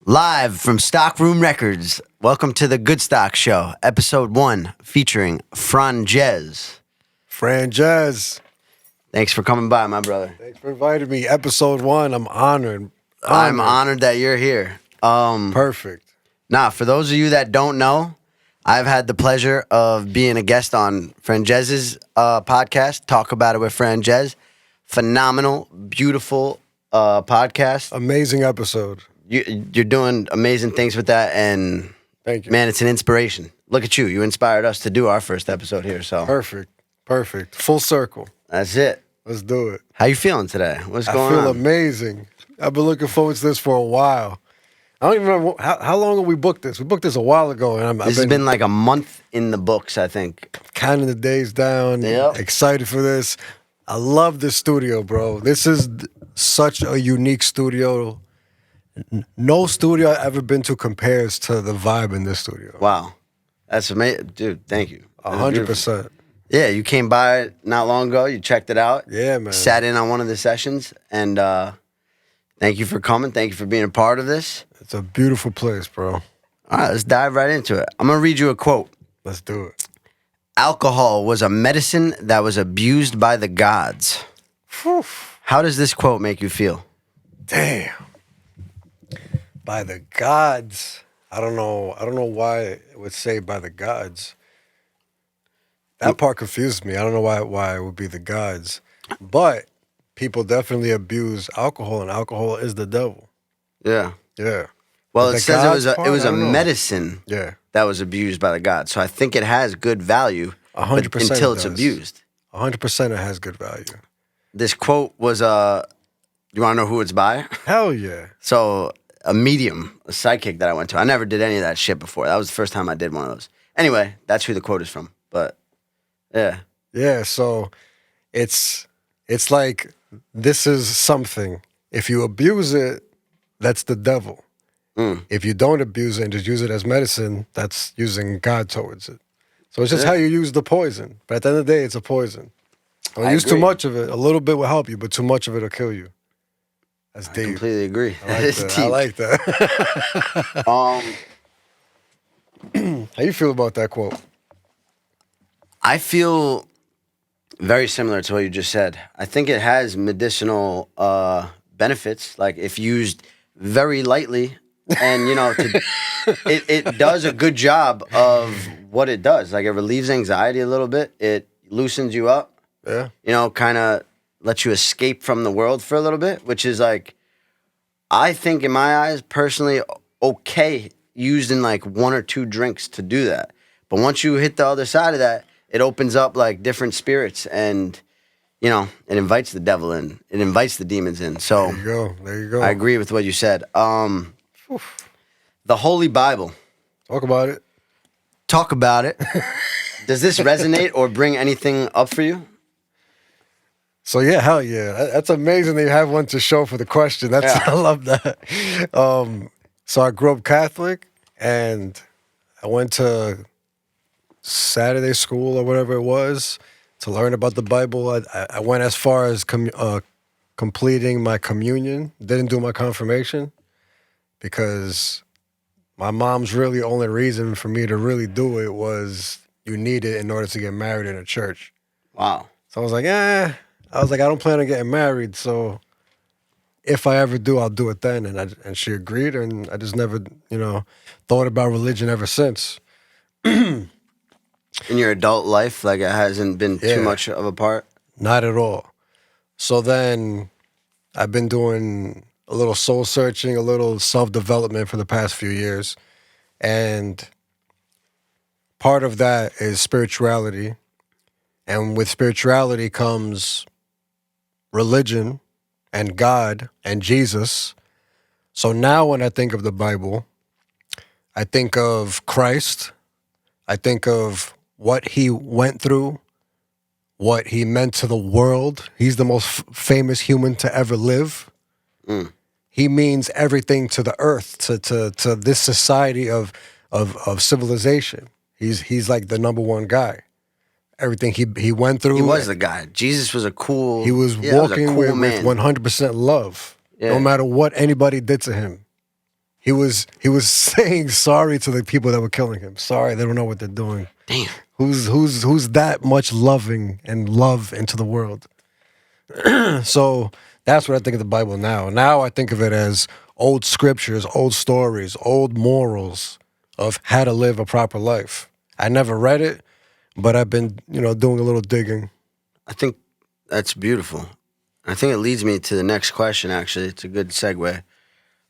Live from Stockroom Records, welcome to the Goodstock Show, episode 1, featuring Franjez. Franjez. Thanks for coming by, my brother. Thanks for inviting me. Episode 1, I'm honored. I'm honored that you're here. Perfect. Now, for those of you that don't know, I've had the pleasure of being a guest on Franjez's podcast, Talk About It with Franjez. Phenomenal, beautiful podcast. Amazing episode. You're doing amazing things with that, and thank you. Man, it's an inspiration. Look at you. You inspired us to do our first episode here. So Perfect. Full circle. That's it. Let's do it. How you feeling today? What's going on? I feel amazing. I've been looking forward to this for a while. I don't even remember how long have we booked this. We booked this a while ago, and this has been like a month in the books, I think. Counting the days down. Yep. Excited for this. I love this studio, bro. This is such a unique studio. No studio I've ever been to compares to the vibe in this studio. Wow. That's amazing. Dude, thank you. 100%. Yeah, you came by not long ago. You checked it out. Yeah, man. Sat in on one of the sessions. And thank you for coming. Thank you for being a part of this. It's a beautiful place, bro. All right, let's dive right into it. I'm going to read you a quote. Let's do it. Alcohol was a medicine that was abused by the gods. Whew. How does this quote make you feel? Damn. By the gods. I don't know why it would say by the gods. That part confused me. I don't know why it would be the gods. But people definitely abuse alcohol, and alcohol is the devil. Yeah. Yeah. Well, But it says it was a I don't know. medicine Yeah. that was abused by the gods. So I think it has good value 100% until it it's does. abused. 100% it has good value. This quote was, you want to know who it's by? Hell yeah. So a medium, a psychic that I went to. I never did any of that shit before. That was the first time I did one of those. Anyway, that's who the quote is from. But yeah. Yeah, so it's like this is something. If you abuse it, that's the devil. If you don't abuse it and just use it as medicine, that's using God towards it. So it's just how you use the poison. But at the end of the day, it's a poison. Don't use too much of it. A little bit will help you, but too much of it will kill you. That's deep. I completely agree. I like that. I like that. How you feel about that quote? I feel very similar to what you just said. I think it has medicinal benefits, like if used very lightly, and it does a good job of what it does. Like it relieves anxiety a little bit. It loosens you up. Yeah. Kind of lets you escape from the world for a little bit, which is like, I think in my eyes, personally, okay, used in like 1 or 2 drinks to do that. But once you hit the other side of that, it opens up like different spirits, and it invites the devil in. It invites the demons in. So There you go. I agree with what you said. The Holy Bible. Talk about it. Talk about it. Does this resonate or bring anything up for you? So yeah, hell yeah. That's amazing that you have one to show for the question. I love that. So I grew up Catholic, and I went to Saturday school or whatever it was to learn about the Bible. I went as far as completing my communion. Didn't do my confirmation because my mom's really only reason for me to really do it was you need it in order to get married in a church. Wow. So I was like, I don't plan on getting married, so if I ever do, I'll do it then. And she agreed, and I just never, thought about religion ever since. In your adult life, like it hasn't been too much of a part? Not at all. So then I've been doing a little soul searching, a little self-development for the past few years. And part of that is spirituality. And with spirituality comes religion and God and Jesus. So now when I think of the Bible, I think of Christ. I think of what he went through, what he meant to the world. He's the most famous human to ever live. He means everything to the earth, to this society of civilization. He's like the number one guy. Everything he went through. He was the guy. Jesus was a cool. He was walking with 100% love. Yeah. No matter what anybody did to him, He was saying sorry to the people that were killing him. Sorry, they don't know what they're doing. Damn. Who's that much loving and love into the world? So that's what I think of the Bible now. Now I think of it as old scriptures, old stories, old morals of how to live a proper life. I never read it, but I've been, doing a little digging. I think that's beautiful. I think it leads me to the next question, actually. It's a good segue.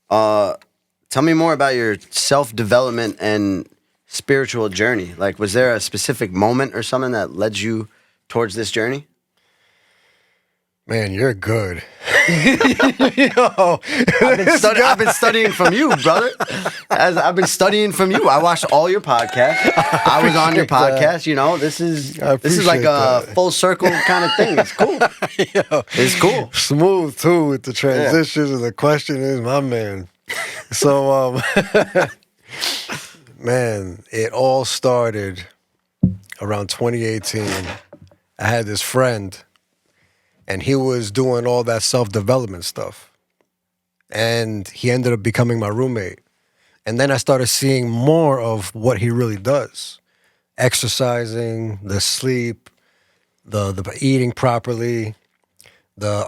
Tell me more about your self-development and spiritual journey. Like, was there a specific moment or something that led you towards this journey? Man, you're good. Yo, I've been studying from you, brother. I've been studying from you. I watched all your podcasts. I was on your podcast. This is like a full circle kind of thing. It's cool. Yo, it's cool. Smooth too with the transitions and the question is my man. So, man, it all started around 2018. I had this friend. And he was doing all that self-development stuff. And he ended up becoming my roommate. And then I started seeing more of what he really does. Exercising, the sleep, the eating properly, the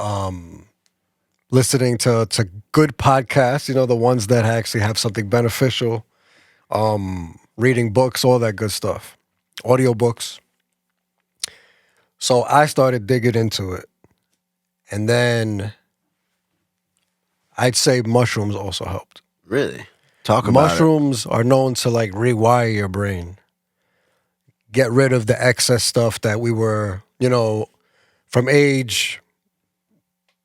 listening to good podcasts, the ones that actually have something beneficial, reading books, all that good stuff, audiobooks. So I started digging into it. And then I'd say mushrooms also helped. Really? Talk about mushrooms are known to like rewire your brain. Get rid of the excess stuff that we were, from age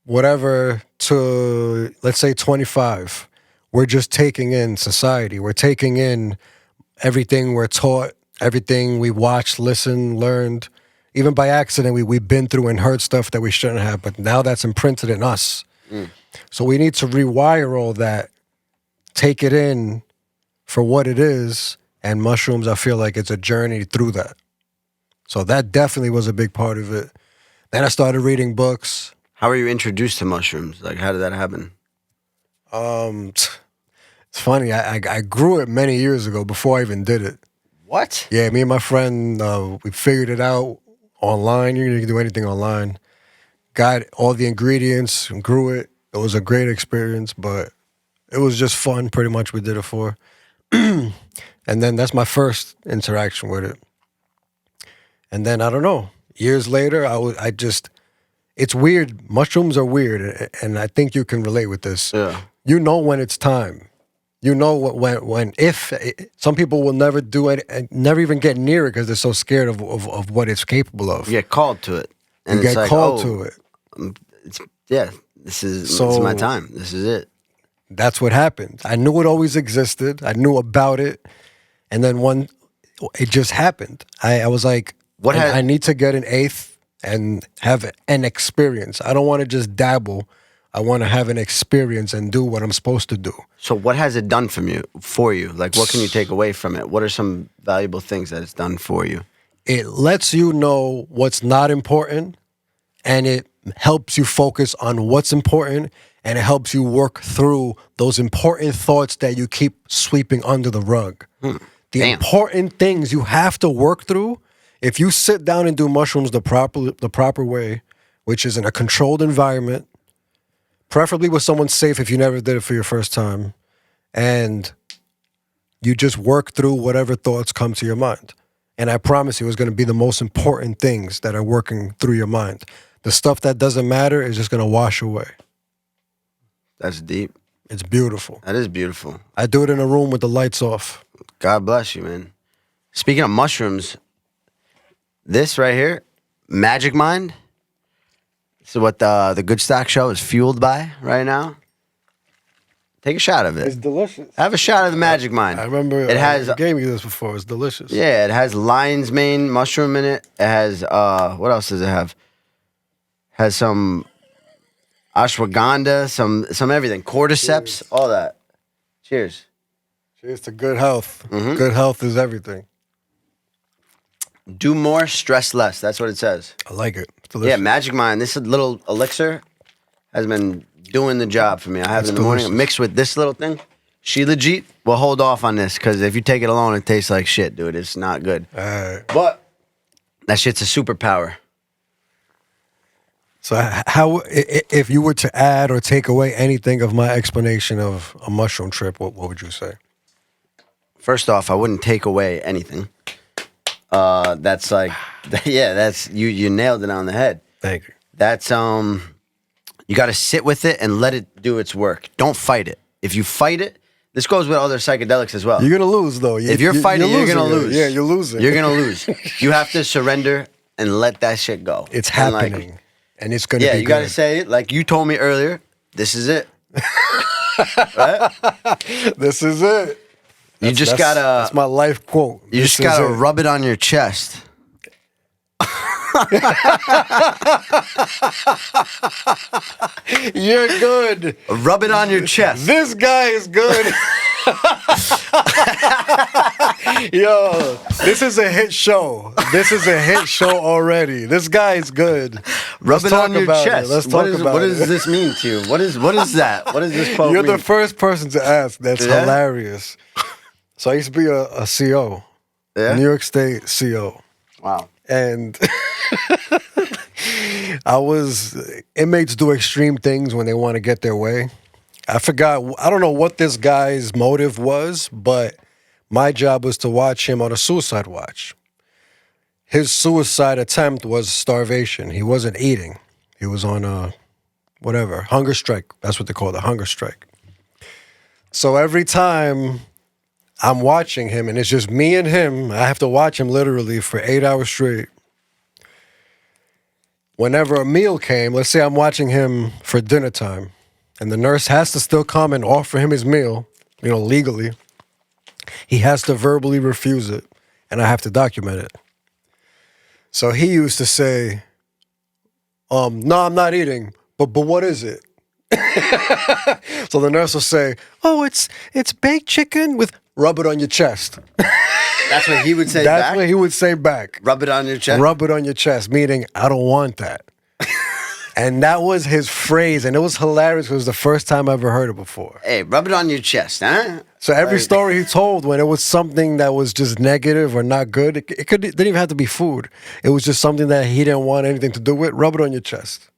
whatever to, let's say 25. We're just taking in society. We're taking in everything we're taught, everything we watched, listened, learned. Even by accident, we've been through and heard stuff that we shouldn't have, but now that's imprinted in us. So we need to rewire all that, take it in for what it is, and mushrooms, I feel like it's a journey through that. So that definitely was a big part of it. Then I started reading books. How were you introduced to mushrooms? Like, how did that happen? It's funny, I grew it many years ago before I even did it. What? Yeah, me and my friend, we figured it out. Online, you can do anything online. Got all the ingredients and grew it. It was a great experience, but it was just fun, pretty much we did it for. And then that's my first interaction with it. And then, I don't know, years later, it's weird. Mushrooms are weird, and I think you can relate with this. Yeah. You know when it's time. You know if some people will never do it and never even get near it because they're so scared of what it's capable of. You get called to it. And you it's get like, called to it. This is my time. This is it. That's what happened. I knew it always existed. I knew about it. And then it just happened. I was like, I need to get an eighth and have an experience. I don't want to just dabble. I want to have an experience and do what I'm supposed to do. So what has it done for you? Like, what can you take away from it? What are some valuable things that it's done for you? It lets you know what's not important, and it helps you focus on what's important, and it helps you work through those important thoughts that you keep sweeping under the rug. The important things you have to work through, if you sit down and do mushrooms the proper way, which is in a controlled environment, preferably with someone safe if you never did it for your first time, and you just work through whatever thoughts come to your mind. And I promise you, it's going to be the most important things that are working through your mind. The stuff that doesn't matter is just going to wash away. That's deep. It's beautiful. That is beautiful. I do it in a room with the lights off. God bless you, man. Speaking of mushrooms, this right here, Magic Mind, this is what the Goodstock Show is fueled by right now. Take a shot of it. It's delicious. Have a shot of the Magic Mind. I remember you gave me this before. It's delicious. Yeah, it has lion's mane mushroom in it. It has, what else does it have? Has some ashwagandha, some everything. Cordyceps, Cheers. all that. Cheers. Cheers to good health. Good health is everything. Do more, stress less. That's what it says. I like it. It's delicious. Yeah, Magic Mind. This little elixir has been doing the job for me. I have it in the morning mixed with this little thing. SHILAJIT, we'll hold off on this because if you take it alone, it tastes like shit, dude. It's not good. But that shit's a superpower. So how, if you were to add or take away anything of my explanation of a mushroom trip, what would you say? First off, I wouldn't take away anything. That's like, yeah, that's you nailed it on the head. Thank you. That's you got to sit with it and let it do its work. Don't fight it. If you fight it, this goes with other psychedelics as well. You're gonna lose though. If you're fighting, you're gonna lose. Yeah, you're losing. You're gonna lose. You have to surrender and let that shit go. It's happening, and it's gonna be. Yeah, you good. got to say it like you told me earlier. This is it. Right? This is it. You just gotta. That's my life quote. You just gotta rub it on your chest. You're good. Rub it on your chest. This guy is good. Yo, this is a hit show. This is a hit show already. This guy is good. Rub it on your chest. Let's talk about it. What does this mean to you? What is that? What does this quote You're mean? the first person to ask. That's hilarious. So I used to be a CO, New York State CO. Wow. And inmates do extreme things when they want to get their way. I don't know what this guy's motive was, but my job was to watch him on a suicide watch. His suicide attempt was starvation. He wasn't eating. He was on a, hunger strike. That's what they call it, a hunger strike. So every time I'm watching him, and it's just me and him, I have to watch him literally for 8 hours straight. Whenever a meal came, let's say I'm watching him for dinner time, and the nurse has to still come and offer him his meal, legally. He has to verbally refuse it, and I have to document it. So he used to say, no, I'm not eating, but what is it? So the nurse will say, oh, it's baked chicken with rub it on your chest. That's what he would say That's back? what he would say back. Rub it on your chest? Rub it on your chest, meaning I don't want that. And that was his phrase, and it was hilarious because it was the first time I ever heard it before. Hey, rub it on your chest, huh? So every story he told, when it was something that was just negative or not good, it didn't even have to be food. It was just something that he didn't want anything to do with. Rub it on your chest.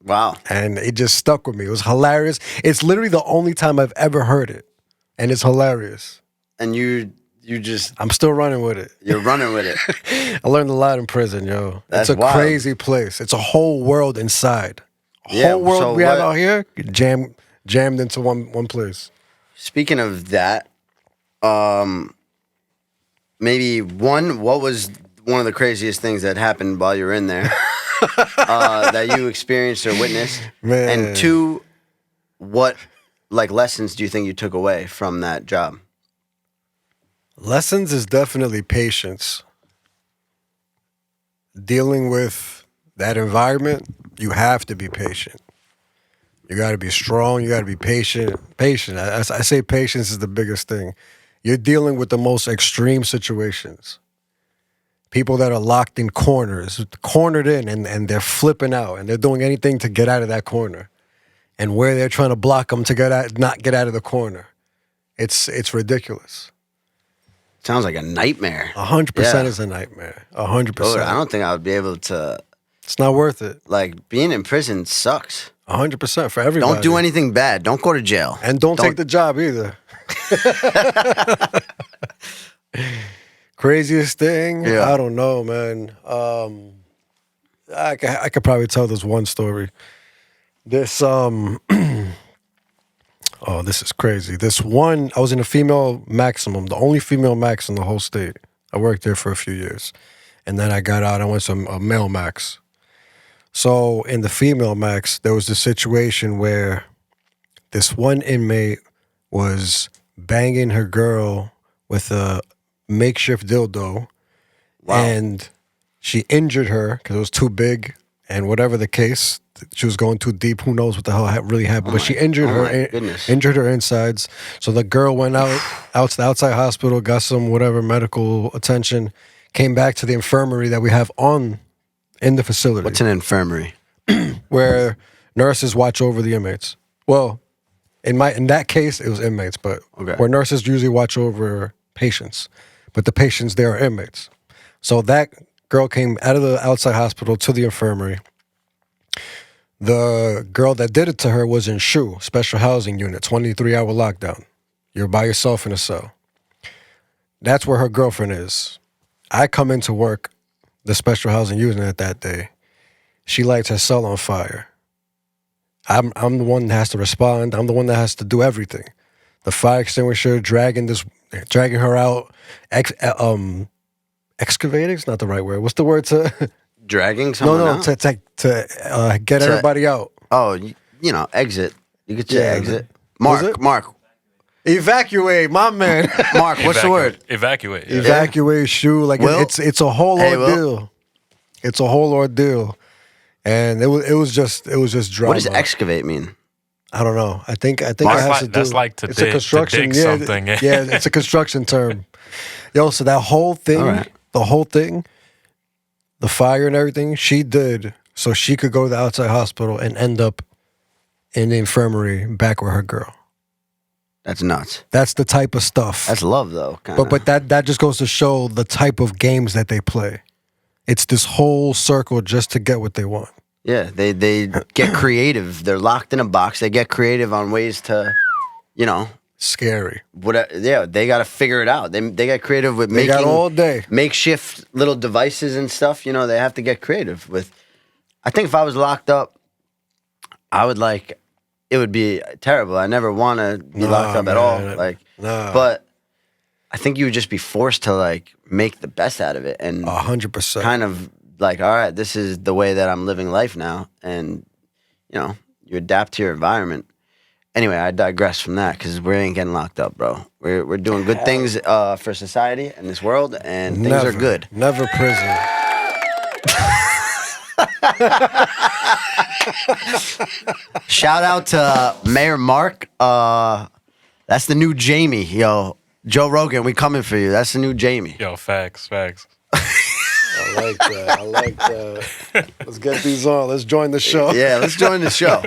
Wow. And it just stuck with me. It was hilarious. It's literally the only time I've ever heard it. And it's hilarious. And you just... I'm still running with it. You're running with it. I learned a lot in prison, yo. That's it's a wild. crazy place. It's a whole world inside. A Yeah, whole world so we have out here jammed into one place. Speaking of that, maybe what was one of the craziest things that happened while you were in there that you experienced or witnessed? Man. And two, what lessons do you think you took away from that job? Lessons is definitely patience. Dealing with that environment, you have to be patient. You got to be strong. You got to be patient. Patient. I say patience is the biggest thing. You're dealing with the most extreme situations. People that are locked in corners, cornered in, and they're flipping out, and they're doing anything to get out of that corner. And where they're trying to block them to not get out of the corner. It's ridiculous. Sounds like a nightmare. 100% is a nightmare. 100%. Dude, I don't think I would be able to. It's not worth it. Being in prison sucks. 100% for everybody. Don't do anything bad. Don't go to jail. And don't take the job either. Craziest thing? Yeah. I don't know, man. I could probably tell this one story. This oh, this is crazy. This one, I was in a female maximum, the only female max in the whole state. I worked there for a few years. And then I got out, I went to a male max. So in the female max, there was this situation where this one inmate was banging her girl with a makeshift dildo. Wow. And she injured her because it was too big. And whatever the case, she was going too deep. Who knows what the hell really happened? But she injured injured her insides. So the girl went out to the outside hospital, got some whatever medical attention, came back to the infirmary that we have in the facility. What's an infirmary? Where nurses watch over the inmates. Well, In that case, it was inmates, but Okay. where nurses usually watch over patients, but the patients there are inmates. So that girl came out of the outside hospital to the infirmary. The girl that did it to her was in SHU, Special Housing Unit, 23-hour lockdown. You're by yourself in a cell. That's where her girlfriend is. I come into work, the Special Housing Unit that day. She lights her cell on fire. I'm the one that has to respond. I'm the one that has to do everything. The fire extinguisher, dragging her out, excavating is not the right word. What's the word to? Dragging someone out? To get everybody out. Oh, exit. You get your exit. Mark. Evacuate, my man. Mark, what's the word? Evacuate. Yeah. Evacuate, SHU. Like it's a whole ordeal. Will. It's a whole ordeal. And it was just drama. What does excavate mean? I don't know. I think it That's has like, to do. that's like to it's dig, a construction. to dig something. Yeah, it's a construction term. Yo, so that whole thing, the fire and everything, she did so she could go to the outside hospital and end up in the infirmary back with her girl. That's nuts. That's the type of stuff. That's love, though. Kinda. But that just goes to show the type of games that they play. It's this whole circle just to get what they want. Yeah, they get creative. They're locked in a box. They get creative on ways to, Scary. they got to figure it out. They get creative with They got all day. makeshift little devices and stuff. They have to get creative with. I think if I was locked up, I would it would be terrible. I never want to be locked up at all. But I think you would just be forced to make the best out of it and 100%. kind of all right, this is the way that I'm living life now, and you adapt to your environment. Anyway, I digress from that because we ain't getting locked up, bro. We're doing good things for society and this world, and things are good. Never prison. Shout out to Mayor Mark. That's the new Jamie, yo. Joe Rogan, we coming for you. That's the new Jamie. Yo, facts. I like that. Let's get these on. Let's join the show. Yeah, let's join the show.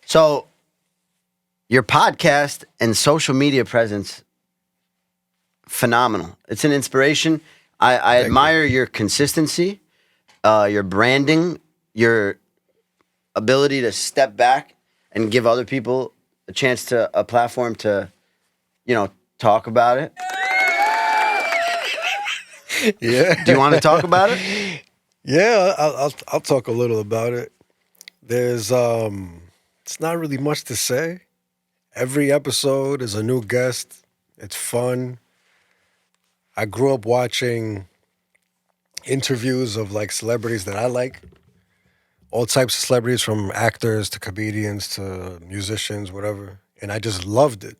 So your podcast and social media presence, phenomenal. It's an inspiration. I admire your consistency, your branding, your ability to step back and give other people a platform to, talk about it. Yeah. Do you want to talk about it? Yeah, I'll talk a little about it. There's it's not really much to say. Every episode is a new guest. It's fun. I grew up watching interviews of celebrities that I like. All types of celebrities, from actors to comedians to musicians, whatever. And I just loved it.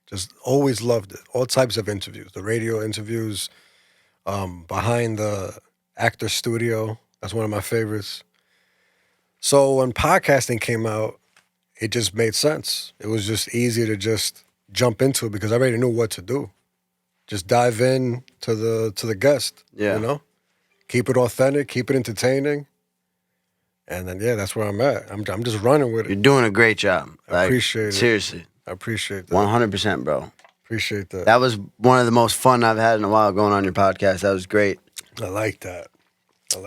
Just always loved it. All types of interviews. The radio interviews, behind the actor studio. That's one of my favorites. So when podcasting came out, it just made sense. It was just easy to just jump into it because I already knew what to do. Just dive in to the guest. Yeah. Keep it authentic, keep it entertaining. And then that's where I'm at. I'm just running with it. You're doing a great job. I appreciate it. Seriously. I appreciate that. 100%, bro. Appreciate that. That was one of the most fun I've had in a while going on your podcast. That was great. I like that.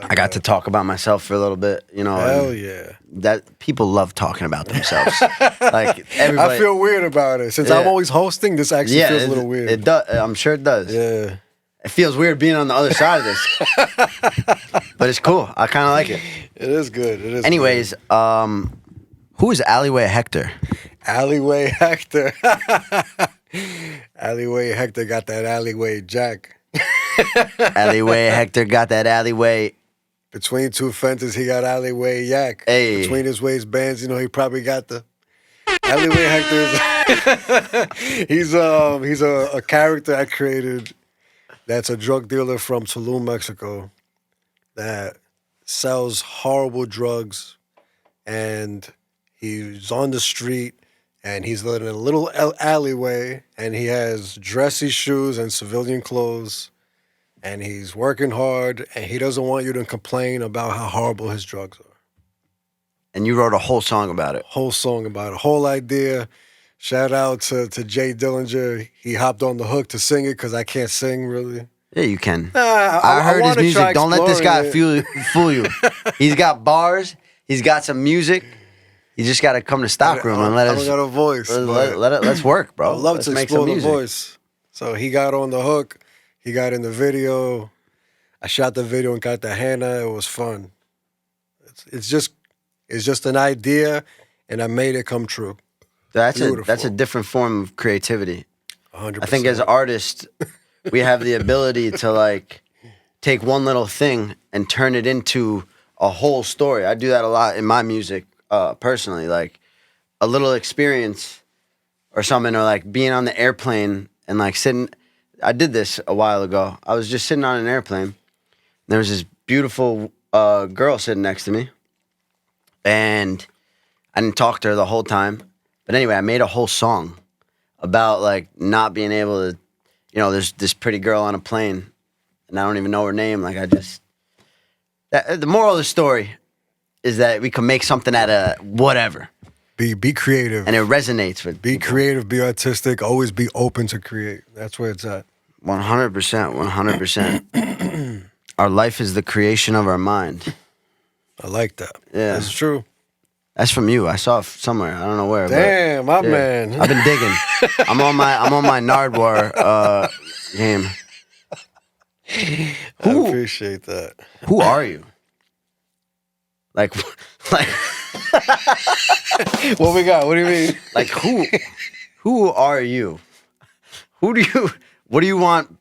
I got to talk about myself for a little bit, Hell yeah. That people love talking about themselves. Everybody. I feel weird about it. Since I'm always hosting, this actually feels a little weird. It does. I'm sure it does. Yeah. It feels weird being on the other side of this. But it's cool. I kind of like it. It is good. It is. Anyways, who is Alleyway Hector? Alleyway Hector. Alleyway Hector got that alleyway jack. Alleyway Hector got that alleyway. Between two fences, he got alleyway yak. Hey. Between his waistbands, he probably got the alleyway Hector. He's a character I created. That's a drug dealer from Tulum, Mexico, that sells horrible drugs, and he's on the street, and he's living in a little alleyway, and he has dressy shoes and civilian clothes, and he's working hard, and he doesn't want you to complain about how horrible his drugs are. And you wrote a whole song about it. Whole song about it, whole idea. Shout out to Jay Dillinger. He hopped on the hook to sing it because I can't sing really. Yeah, you can. I heard his wanna music. try Don't let this guy exploring fool you. He's got bars. He's got some music. You just got to come to Stockroom and let I us. don't got a voice. Let's work, bro. I love Let's to make explore some the music. voice. So he got on the hook. He got in the video. I shot the video and got the Hannah. It was fun. It's just an idea, and I made it come true. That's a different form of creativity. 100%. I think as artists, we have the ability to like take one little thing and turn it into a whole story. I do that a lot in my music, personally. Like a little experience or something, or like being on the airplane and like sitting. I did this a while ago. I was just sitting on an airplane. And there was this beautiful girl sitting next to me, and I didn't talk to her the whole time. But anyway, I made a whole song about like not being able to, there's this pretty girl on a plane, and I don't even know her name. Like the moral of the story is that we can make something out of whatever. Be creative. And it resonates with Be people. creative, be artistic, always be open to create. That's where it's at. 100%, 100%. Our life is the creation of our mind. I like that. Yeah. That's true. That's from you. I saw it somewhere. I don't know where. Damn, but, my man. I've been digging. I'm on my Nardwar game. I appreciate that. Who are you? Like What we got? What do you mean? like who are you? What do you want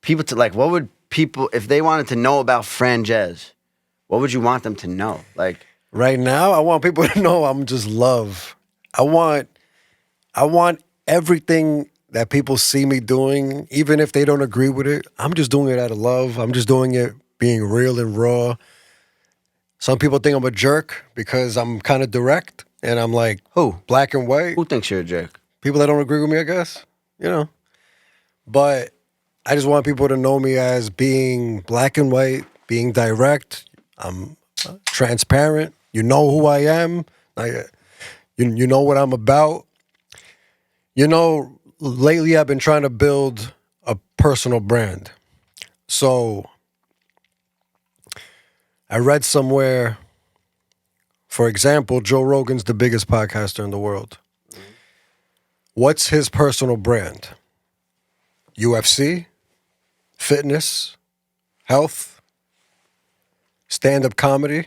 people to like? What would people, if they wanted to know about Franjez, what would you want them to know? Like Right now, I want people to know I'm just love. I want everything that people see me doing, even if they don't agree with it. I'm just doing it out of love. I'm just doing it being real and raw. Some people think I'm a jerk because I'm kind of direct, and I'm like, who? black and white. Who thinks you're a jerk? People that don't agree with me, I guess, But I just want people to know me as being black and white, being direct. I'm transparent. You know who I am. You know what I'm about. Lately I've been trying to build a personal brand. So I read somewhere, for example, Joe Rogan's the biggest podcaster in the world. What's his personal brand? UFC, fitness, health, stand-up comedy,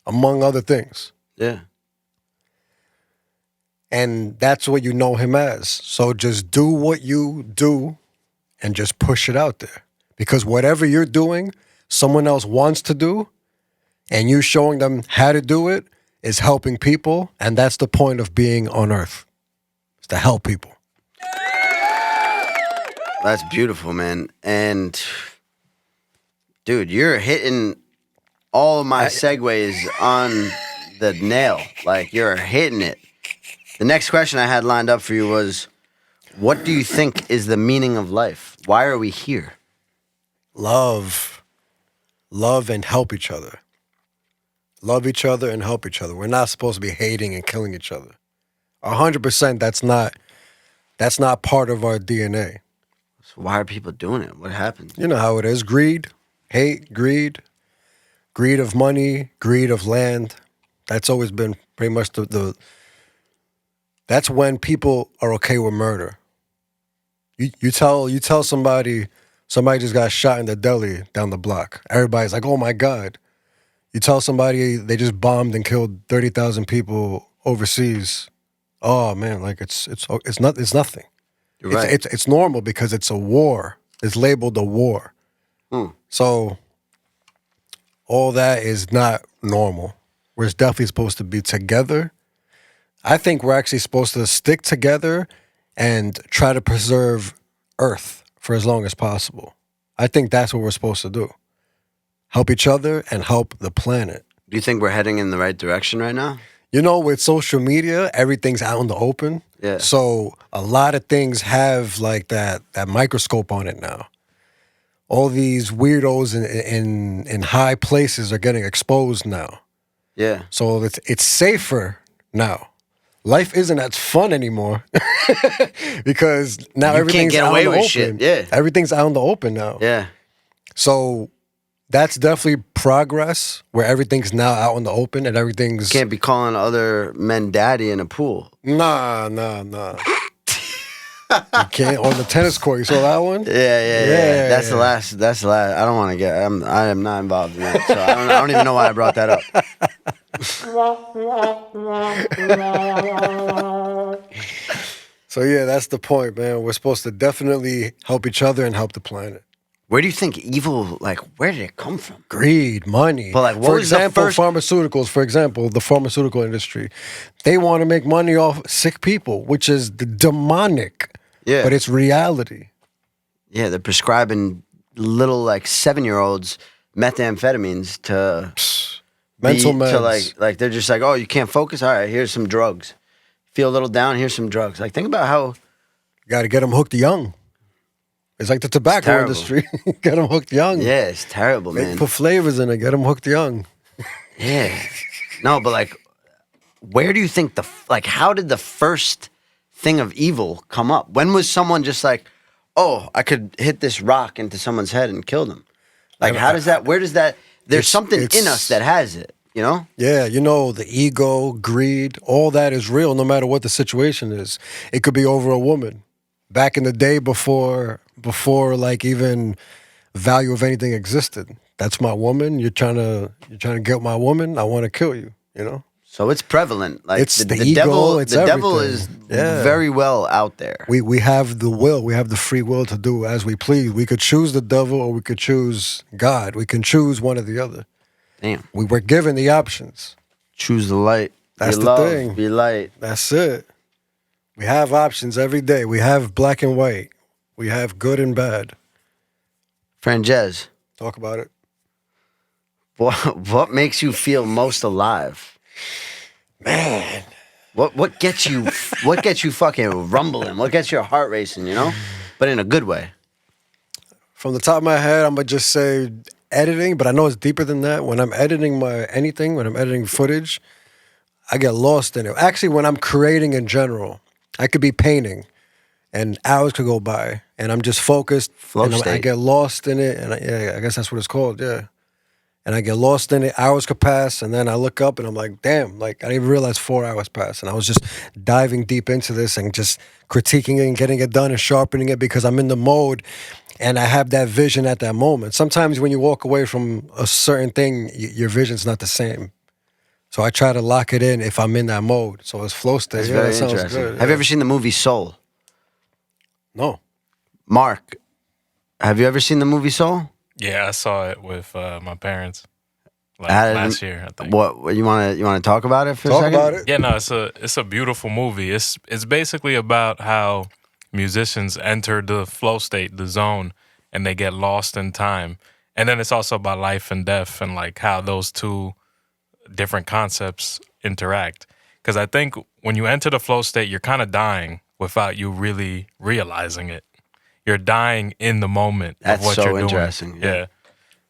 among other things. Yeah. And that's what you know him as. So just do what you do and just push it out there. Because whatever you're doing, someone else wants to do, and you showing them how to do it is helping people. And that's the point of being on earth. It's to help people. That's beautiful, man. And dude, you're hitting all of my segues on the nail. Like you're hitting it. The next question I had lined up for you was, what do you think is the meaning of life? Why are we here? Love and help each other. Love each other and help each other. We're not supposed to be hating and killing each other. 100%, that's not part of our DNA. So why are people doing it? What happened? You know how it is. Greed, hate, greed of money, greed of land. That's always been pretty much that's when people are okay with murder. You tell somebody just got shot in the deli down the block. Everybody's like, oh my God. You tell somebody they just bombed and killed 30,000 people overseas. Oh man, like it's nothing. You're right. It's normal because it's a war. It's labeled a war. So all that is not normal. We're definitely supposed to be together. I think we're actually supposed to stick together and try to preserve Earth for as long as possible. I think that's what we're supposed to do. Help each other and help the planet. Do you think we're heading in the right direction right now? With social media, everything's out in the open. Yeah. So a lot of things have like that microscope on it now. All these weirdos in high places are getting exposed now. Yeah. So it's safer now. Life isn't as fun anymore because now You everything's can't get out away in the with open. shit. Yeah. Everything's out in the open now. Yeah. So that's definitely progress where everything's now out in the open and everything's... Can't be calling other men daddy in a pool. Nah. You can't on the tennis court. You saw that one? Yeah. That's the last. I don't want to get. I am not involved in that. So I don't even know why I brought that up. So yeah, that's the point, man. We're supposed to definitely help each other and help the planet. Where do you think evil? Like, where did it come from? Greed, money. But like, what for was the example, first- pharmaceuticals. For example, the pharmaceutical industry, they want to make money off sick people, which is demonic. Yeah. But it's reality. Yeah, they're prescribing little like 7-year-olds methamphetamines to Mental meds. To like they're just like, oh, you can't focus. All right, here's some drugs. Feel a little down. Here's some drugs. Like, think about how Got to get them hooked young. It's like the tobacco terrible. industry. Get them hooked young. yeah, it's terrible, man. Put flavors in it. Get them hooked young. Yeah. No, but like, where do you think how did the first thing of evil come up? When was someone just like, oh, I could hit this rock into someone's head and kill them? Like, where does that, there's something in us that has it, you know? Yeah, you know, the ego, greed, all that is real no matter what the situation is. It could be over a woman. Back in the day before like even value of anything existed. That's my woman. You're trying to get my woman. I want to kill you, you know? So it's prevalent. Like It's the the ego, devil, it's the devil everything. is Yeah. very well out there. We have the will. We have the free will to do as we please. We could choose the devil or we could choose God. We can choose one or the other. Damn. We were given the options. Choose the light. That's Be the love, thing. Be light. That's it. We have options every day. We have black and white. We have good and bad. Franjez, Talk about it. what makes you feel most alive? Man. What gets you fucking rumbling? What gets your heart racing, you know? But in a good way. From the top of my head, I'm going to just say editing, but I know it's deeper than that. When I'm editing when I'm editing footage, I get lost in it. Actually, when I'm creating in general, I could be painting and hours could go by and I'm just focused. Flow and I state. get lost in it. And I guess that's what it's called, yeah. And I get lost in it. Hours could pass, and then I look up, and I'm like, "Damn!" Like I didn't even realize 4 hours passed, and I was just diving deep into this and just critiquing it and getting it done and sharpening it because I'm in the mode, and I have that vision at that moment. Sometimes when you walk away from a certain thing, your vision's not the same. So I try to lock it in if I'm in that mode. So it's flow state. It's Yeah, very that sounds interesting. good. Have you ever seen the movie Soul? No. Mark, have you ever seen the movie Soul? Yeah, I saw it with my parents like How did last it- year, I think. What you want to talk about it for a Talk second? about it. Yeah, no, it's a beautiful movie. It's basically about how musicians enter the flow state, the zone, and they get lost in time. And then it's also about life and death and like how those two different concepts interact. Because I think when you enter the flow state, you're kind of dying without you really realizing it. You're dying in the moment That's of what so you're doing. interesting, yeah. Yeah.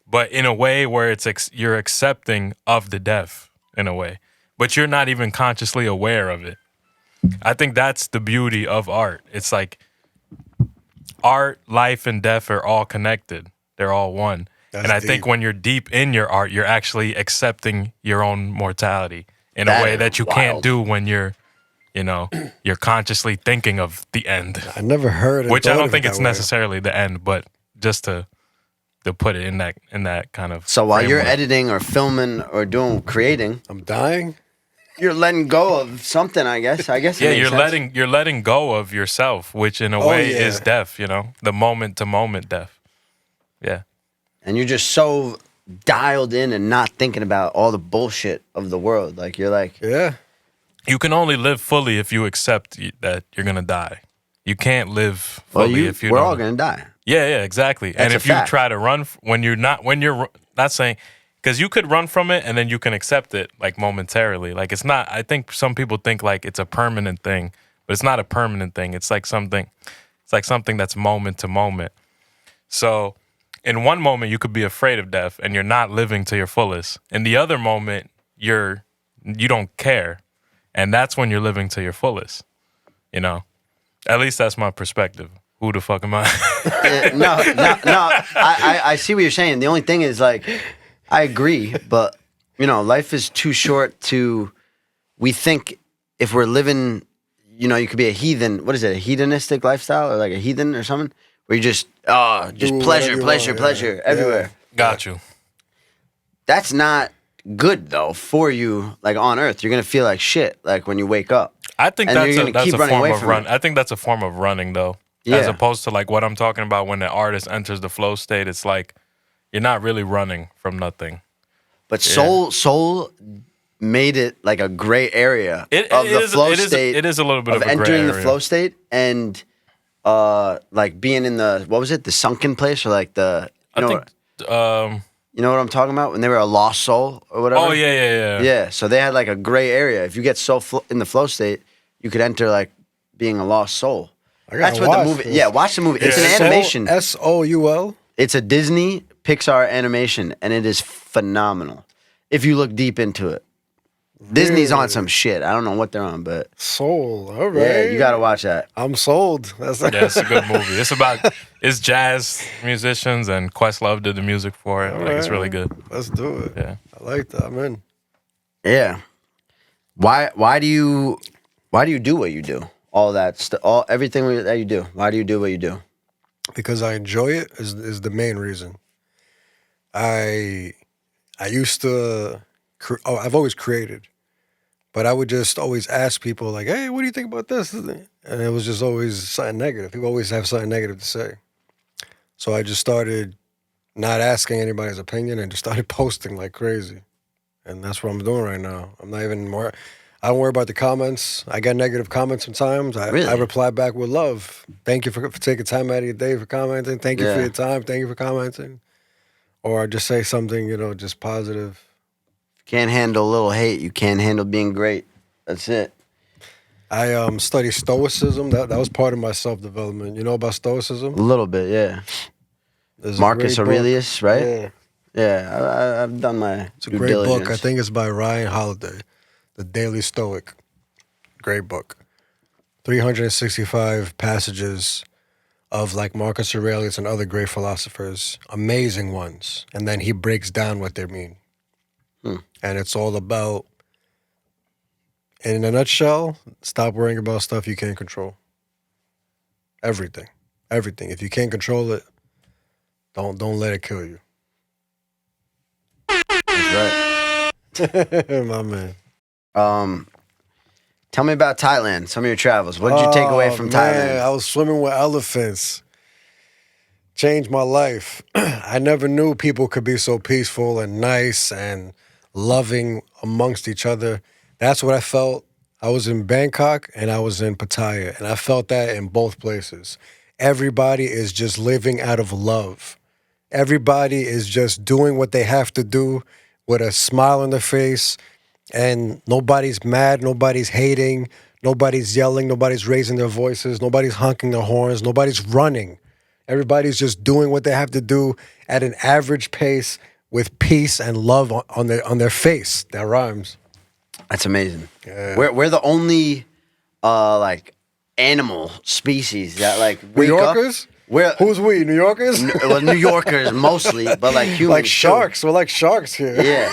But in a way where it's you're accepting of the death in a way, but you're not even consciously aware of it. I think that's the beauty of art. It's like art, life, and death are all connected. They're all one. That's and I deep. think when you're deep in your art, you're actually accepting your own mortality in That a way is that you wild. can't do when you're consciously thinking of the end. I never heard it. Which I don't think it's necessarily the end, but just to put it in that kind of. So while you're framework. editing or filming or creating, I'm dying. you're letting go of something. I guess. It Yeah, makes sense. you're letting go of yourself, which in a Oh, way yeah. is death. The moment to moment death. Yeah, And you're just so dialed in and not thinking about all the bullshit of the world. Like you're like, Yeah. you can only live fully if you accept that you're gonna die. You can't live well, fully if you we're don't. all gonna die. Yeah, exactly. That's And a if you fact. try to run when you're not saying, because you could run from it and then you can accept it like momentarily. Like it's not. I think some people think like it's a permanent thing, but it's not a permanent thing. It's like something that's moment to moment. So, in one moment you could be afraid of death and you're not living to your fullest. In the other moment, you don't care, and that's when you're living to your fullest. You know, at least that's my perspective. Who the fuck am I? No. I see what you're saying. The only thing is, like, I agree, but you know, life is too short to. We think if we're living, you know, you could be a heathen. What is it? A hedonistic lifestyle, or like a heathen or something, where you just pleasure everywhere. Got you. That's not good though for you. Like on Earth, you're gonna feel like shit. Like when you wake up. I think And that's you're gonna keep a running form away of from run. it. I think that's a form of running though, as opposed to like what I'm talking about when the artist enters the flow state. It's like you're not really running from nothing. But soul made it like a gray area of the flow state. It is a little bit of a gray entering the area. flow state and like being in the what was it, the sunken place, or like the you know what I'm talking about, when they were a lost soul or whatever. Oh yeah. Yeah, so they had like a gray area. If you get so in the flow state, you could enter like being a lost soul. That's what the movie. Yeah, watch the movie. It's an animation. SOUL. It's a Disney Pixar animation, and it is phenomenal. If you look deep into it, Disney's on some shit. I don't know what they're on, but Soul. All right. yeah, you gotta watch that. I'm sold. It's a good movie. It's jazz musicians, and Questlove did the music for it. Like, it's really good. Let's do it. Yeah. I like that. I'm in. Yeah. Why do you do what you do? All that stuff, everything that you do. Why do you do what you do? Because I enjoy it is the main reason. I used to. I've always created, but I would just always ask people like, "Hey, what do you think about this?" And it was just always something negative. People always have something negative to say. So I just started not asking anybody's opinion and just started posting like crazy. And that's what I'm doing right now. I'm not even more. I don't worry about the comments. I get negative comments sometimes. I reply back with love. Thank you for taking time out of your day for commenting. Thank you for your time. Thank you for commenting. Or I just say something, you know, just positive. Can't handle a little hate. You can't handle being great. That's it. I study Stoicism. That was part of my self-development. You know about Stoicism? A little bit, yeah. There's Marcus Aurelius, right? Yeah. Yeah, I've done my It's a great book. I think it's by Ryan Holiday, The Daily Stoic. Great book. 365 passages of like Marcus Aurelius and other great philosophers. Amazing ones. And then he breaks down what they mean. And it's all about, in a nutshell, stop worrying about stuff you can't control. Everything. Everything. If you can't control it, don't let it kill you. That's right. My man. Tell me about Thailand, some of your travels. What did you take away from Thailand? I was swimming with elephants. Changed my life. I never knew people could be so peaceful and nice and loving amongst each other. That's what I felt. I was in Bangkok and I was in Pattaya, and I felt that in both places. Everybody is just living out of love. Everybody is just doing what they have to do with a smile on their face, and nobody's mad, nobody's hating, nobody's yelling, nobody's raising their voices, nobody's honking their horns, nobody's running. Everybody's just doing what they have to do at an average pace with peace and love on their face. That rhymes. That's amazing. Yeah. We're the only like animal species that like New wake Yorkers? up. Who's we? New Yorkers? Well, New Yorkers mostly, but like humans Like too. sharks. We're like sharks here. Yeah.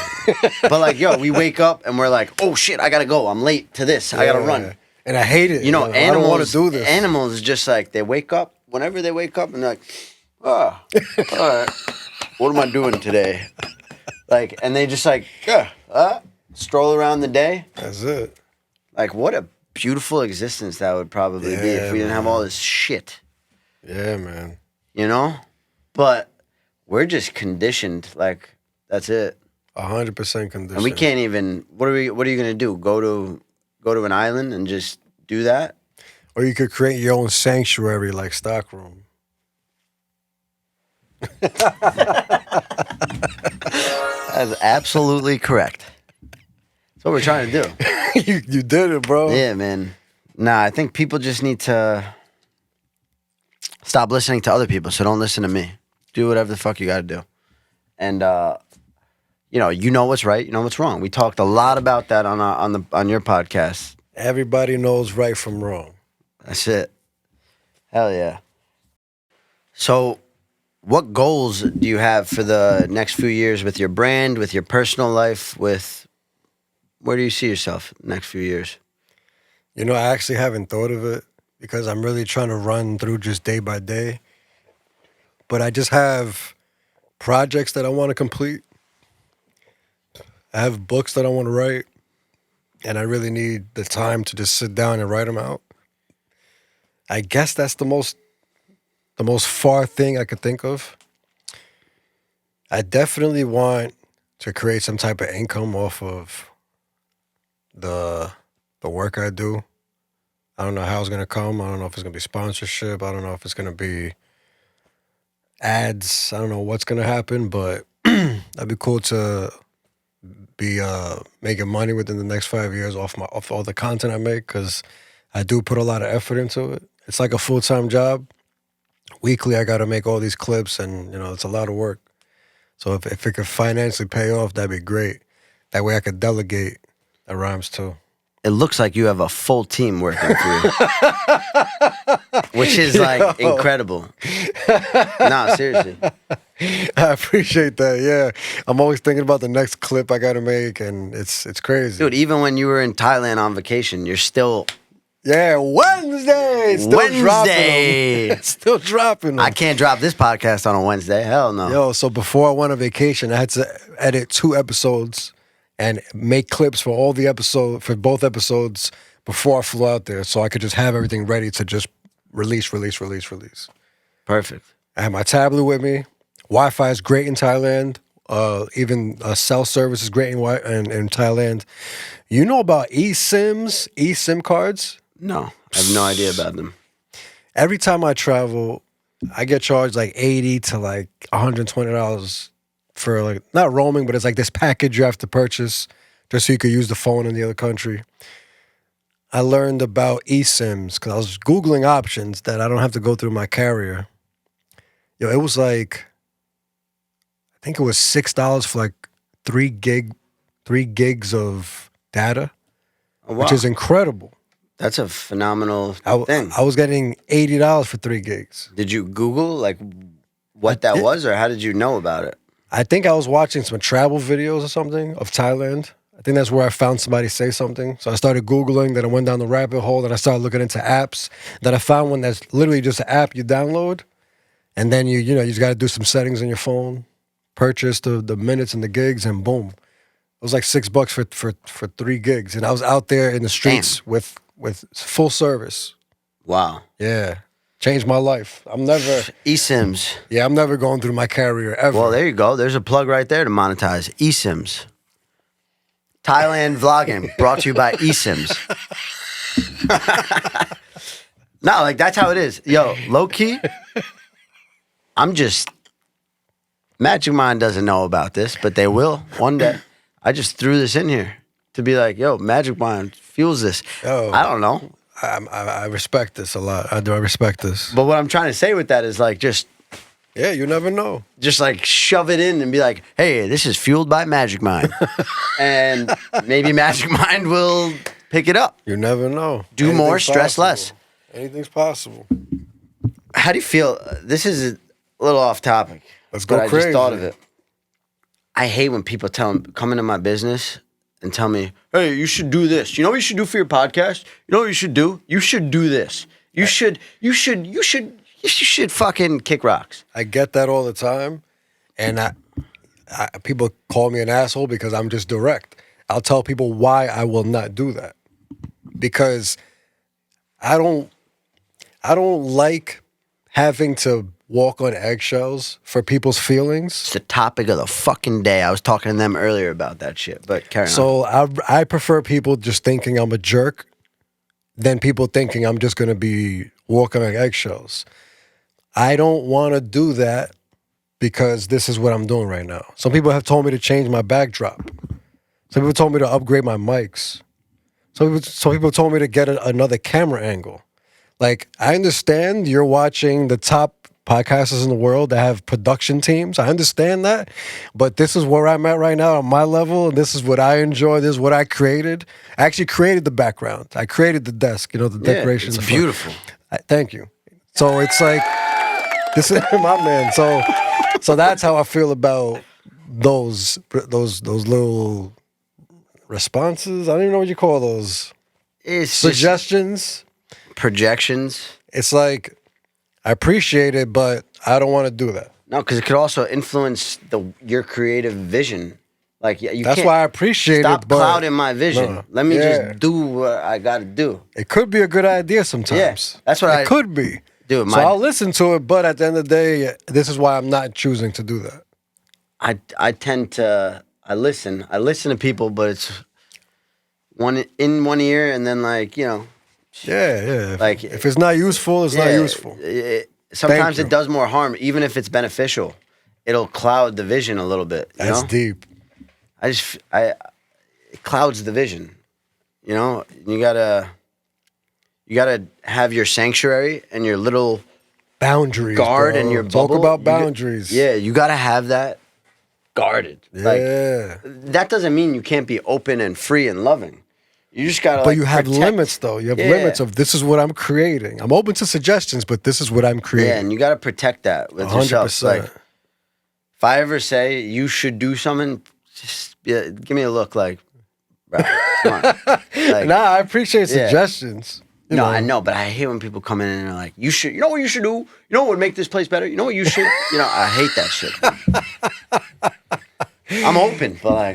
But like, yo, we wake up and we're like, oh shit, I gotta go. I'm late to this. I gotta run. And I hate it. You know, I don't want to do this. Animals just like they wake up whenever they wake up and they're like, oh, all right, what am I doing today? Like, and they just like stroll around the day. That's it. Like, what a beautiful existence that would probably be if we didn't have all this shit. Yeah, man. You know, but we're just conditioned. Like, that's it. 100% conditioned. And we can't even. What are you gonna do? Go to an island and just do that? Or you could create your own sanctuary like Stockroom. That's absolutely correct. That's what we're trying to do. You did it, bro. Yeah, man. Nah, I think people just need to stop listening to other people. So don't listen to me. Do whatever the fuck you got to do. And you know what's right, you know what's wrong. We talked a lot about that on your podcast. Everybody knows right from wrong. That's it. Hell yeah. So, what goals do you have for the next few years with your brand, with your personal life, where do you see yourself next few years? I actually haven't thought of it because I'm really trying to run through just day by day. But I just have projects that I want to complete. I have books that I want to write. And I really need the time to just sit down and write them out. I guess that's the most far thing I could think of. I definitely want to create some type of income off of the work I do. I don't know how it's going to come. I don't know if it's going to be sponsorship. I don't know if it's going to be ads. I don't know what's going to happen, but that'd be cool to be making money within the next 5 years off all the content I make, because I do put a lot of effort into it. It's like a full-time job. Weekly, I got to make all these clips, and it's a lot of work. So if it could financially pay off, that'd be great. That way I could delegate. That rhymes too. It looks like you have a full team working for you, which is like incredible. No, seriously. I appreciate that. Yeah, I'm always thinking about the next clip I got to make, and it's crazy. Dude, even when you were in Thailand on vacation, you're still... Yeah, Wednesday. Still dropping them. I can't drop this podcast on a Wednesday. Hell no. Yo, so before I went on vacation, I had to edit 2 episodes and make clips for both episodes before I flew out there, so I could just have everything ready to just release. Perfect. I have my tablet with me. Wi-Fi is great in Thailand. Even cell service is great in Thailand. You know about eSIM cards? No, I have no idea about them. Every time I travel, I get charged like $80 to like $120 for like, not roaming, but it's like this package you have to purchase just so you could use the phone in the other country. I learned about eSIMs because I was Googling options that I don't have to go through my carrier. It was like, I think it was $6 for like 3 gigs of data, which is incredible. That's a phenomenal thing. I was getting $80 for 3 gigs. Did you Google like what that was, or how did you know about it? I think I was watching some travel videos or something of Thailand. I think that's where I found somebody say something. So I started Googling, then I went down the rabbit hole, then I started looking into apps. Then I found one that's literally just an app you download, and then you just got to do some settings on your phone, purchase the minutes and the gigs, and boom. It was like $6 for 3 gigs. And I was out there in the streets with full service. Wow. Yeah. Changed my life. I'm never... eSIMs. Yeah, I'm never going through my carrier ever. Well, there you go. There's a plug right there to monetize. eSIMs. Thailand vlogging brought to you by eSIMs. No, like that's how it is. Yo, low key, I'm just... Magic Mind doesn't know about this, but they will one day. I just threw this in here to be like, yo, Magic Mind fuels this. Yo, I don't know. I respect this a lot. I respect this. But what I'm trying to say with that is like just... Yeah, you never know. Just like shove it in and be like, hey, this is fueled by Magic Mind. And maybe Magic Mind will pick it up. You never know. Do more, stress less. Anything's possible. How do you feel? This is a little off topic. Let's go but crazy. I just thought of it. I hate when people come into my business and tell me, hey, you should do this. You know what you should do for your podcast? You know what you should do? You should do this. You should fucking kick rocks. I get that all the time. And people call me an asshole because I'm just direct. I'll tell people why I will not do that. Because I don't like having to walk on eggshells for people's feelings. It's the topic of the fucking day. I was talking to them earlier about that shit, but carry on. So I prefer people just thinking I'm a jerk than people thinking I'm just going to be walking on eggshells. I don't want to do that because this is what I'm doing right now. Some people have told me to change my backdrop. Some people told me to upgrade my mics. Some people told me to get another camera angle. Like, I understand you're watching the top podcasters in the world that have production teams. I understand that, but this is where I'm at right now on my level, and this is what I enjoy. This is what I created. I actually created the background. I created the desk. You know, the decorations. It's beautiful. Thank you. So it's like this is my man. So that's how I feel about those little responses. I don't even know what you call those. It's Suggestions, projections. It's like I appreciate it, but I don't want to do that. No, because it could also influence your creative vision. Like you That's can't why I appreciate stop it. But clouding my vision. No. Let me Yeah. just do what I got to do. It could be a good idea sometimes. Yeah, that's what it could be. Dude, So I'll listen to it, but at the end of the day, this is why I'm not choosing to do that. I tend to I listen to people, but it's one in one ear, and then Yeah. Like, if it's not useful, it's not useful. Sometimes you. it does more harm, even if it's beneficial. It'll cloud the vision a little bit. That's deep. It clouds the vision. You know, you gotta have your sanctuary and your little Boundaries, guard bro. and your Talk bubble. about boundaries. You gotta have that guarded. Yeah. That doesn't mean you can't be open and free and loving. You just gotta. But you have protect. limits, though. You have limits of this is what I'm creating. I'm open to suggestions, but this is what I'm creating. Yeah, and you gotta protect that with yourself. 100%. Like, if I ever say you should do something, just give me a look like, bro, come on. Like, Nah, I appreciate suggestions. You know. I know, but I hate when people come in and they're like, you know what you should do? You know what would make this place better? You know what you should? I hate that shit. I'm open, but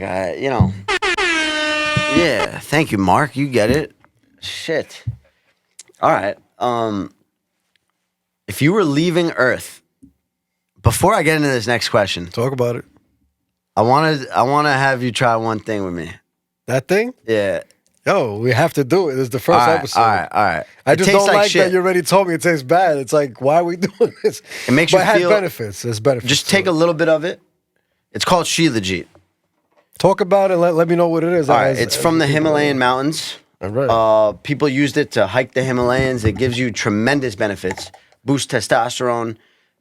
yeah, thank you, Mark. You get it. Shit. All right. If you were leaving Earth, before I get into this next question, Talk about it. I want to have you try one thing with me. That thing? Yeah. Yo, we have to do it. This is the first episode. All right. I It just tastes don't like shit. that you already told me it tastes bad. It's like, why are we doing this? It makes but you it has feel- benefits. There's benefits. Just to take it. a little bit of it. It's called Shilajit. Talk about it. Let me know what it is. All right. It's from the Himalayan mountains. All right. People used it to hike the Himalayas. It gives you tremendous benefits. Boosts testosterone.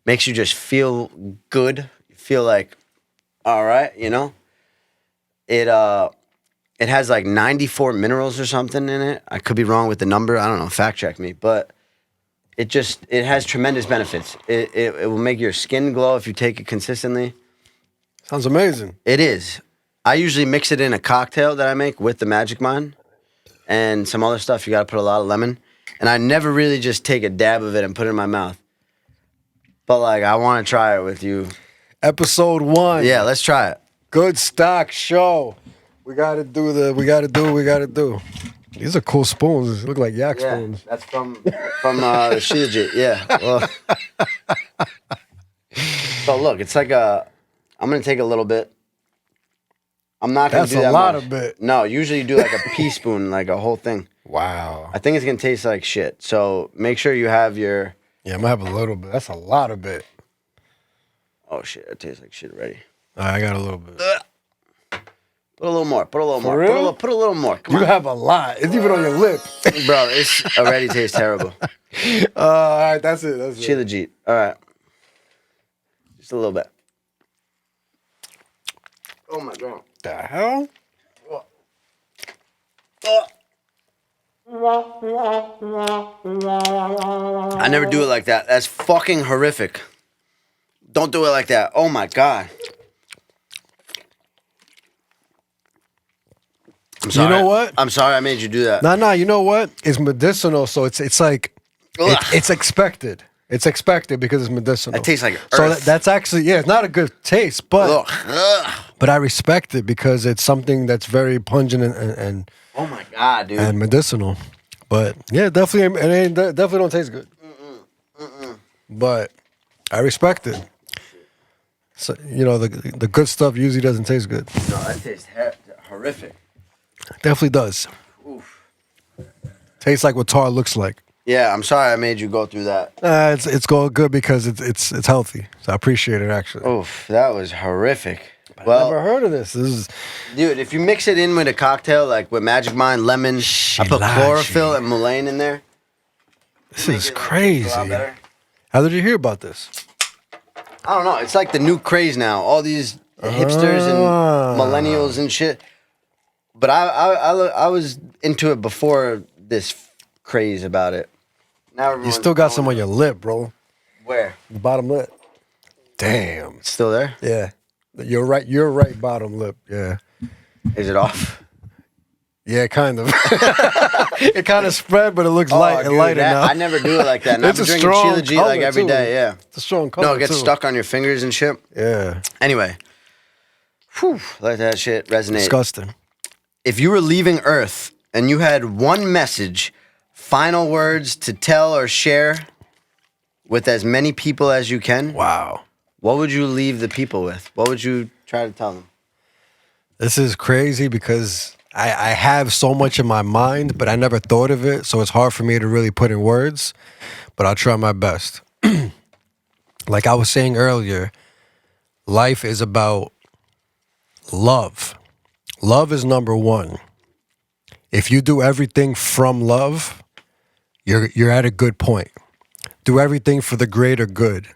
Makes you just feel good. You feel like, all right, It has like 94 minerals or something in it. I could be wrong with the number. I don't know. Fact check me. But it has tremendous benefits. It will make your skin glow if you take it consistently. Sounds amazing. It is. I usually mix it in a cocktail that I make with the Magic Mind and some other stuff. You got to put a lot of lemon. And I never really just take a dab of it and put it in my mouth. But I want to try it with you. Episode 1. Yeah, let's try it. Goodstock Show. We got to do we got to do. These are cool spoons. They look like yak Yeah, spoons. that's from the Shilajit. Yeah. Well, so look, it's like I'm going to take a little bit. I'm not going to That's do that a lot much. of bit. No, usually you do like a teaspoon, like a whole thing. Wow. I think it's going to taste like shit. So make sure you have your... Yeah, I'm going to have a little bit. That's a lot of bit. Oh, shit. It tastes like shit already. All right, I got a little bit. Put a little more. Put a little more. real? Put a little more. Come You on. have a lot. It's even on your lip. Bro, this already tastes terrible. All right, that's it. Shilajit. All right. Just a little bit. Oh, my God. The hell? I never do it like that. That's fucking horrific. Don't do it like that. Oh, my God. I'm sorry. You know what? I'm sorry I made you do that. No. You know what? It's medicinal, so it's like Ugh. it's expected. It's expected because it's medicinal. It tastes like So earth. that's actually it's not a good taste, but Ugh. but I respect it because it's something that's very pungent and Oh, my God, dude. and medicinal. But yeah, definitely, it definitely don't taste good. But I respect it. So the good stuff usually doesn't taste good. No, that tastes horrific. Definitely does. Oof. Tastes like what tar looks like. Yeah, I'm sorry I made you go through that. It's going good because it's healthy. So I appreciate it actually. Oof, that was horrific. I Well, never heard of this. This is dude, if you mix it in with a cocktail, like with Magic Mind, lemon, I put Shilajit. chlorophyll and mullein in there. this Make is it, like, crazy. a lot better. How did you hear about this? I don't know. It's like the new craze now. All these hipsters and millennials and shit. But I was into it before this craze about it. Now You everyone's still got going some on your lip, bro. Where? The bottom lip. Damn. It's still there? Yeah. You're right. Your right bottom lip. Yeah. Is it off? Yeah, kind of. It kind of spread, but it looks light and dude, lighter now. I never do it like that. And I've It's been a drinking strong Shilajit like color, every too. day. Yeah. It's a strong color. No, it gets too. stuck on your fingers and shit. Yeah. Anyway. Whew, let that shit resonate. Disgusting. If you were leaving Earth and you had one message, final words to tell or share with as many people as you can, Wow. what would you leave the people with? What would you try to tell them? This is crazy because I have so much in my mind, but I never thought of it. So it's hard for me to really put in words, but I'll try my best. Like I was saying earlier, life is about love. Love is number one. If you do everything from love, you're at a good point. Do everything for the greater good.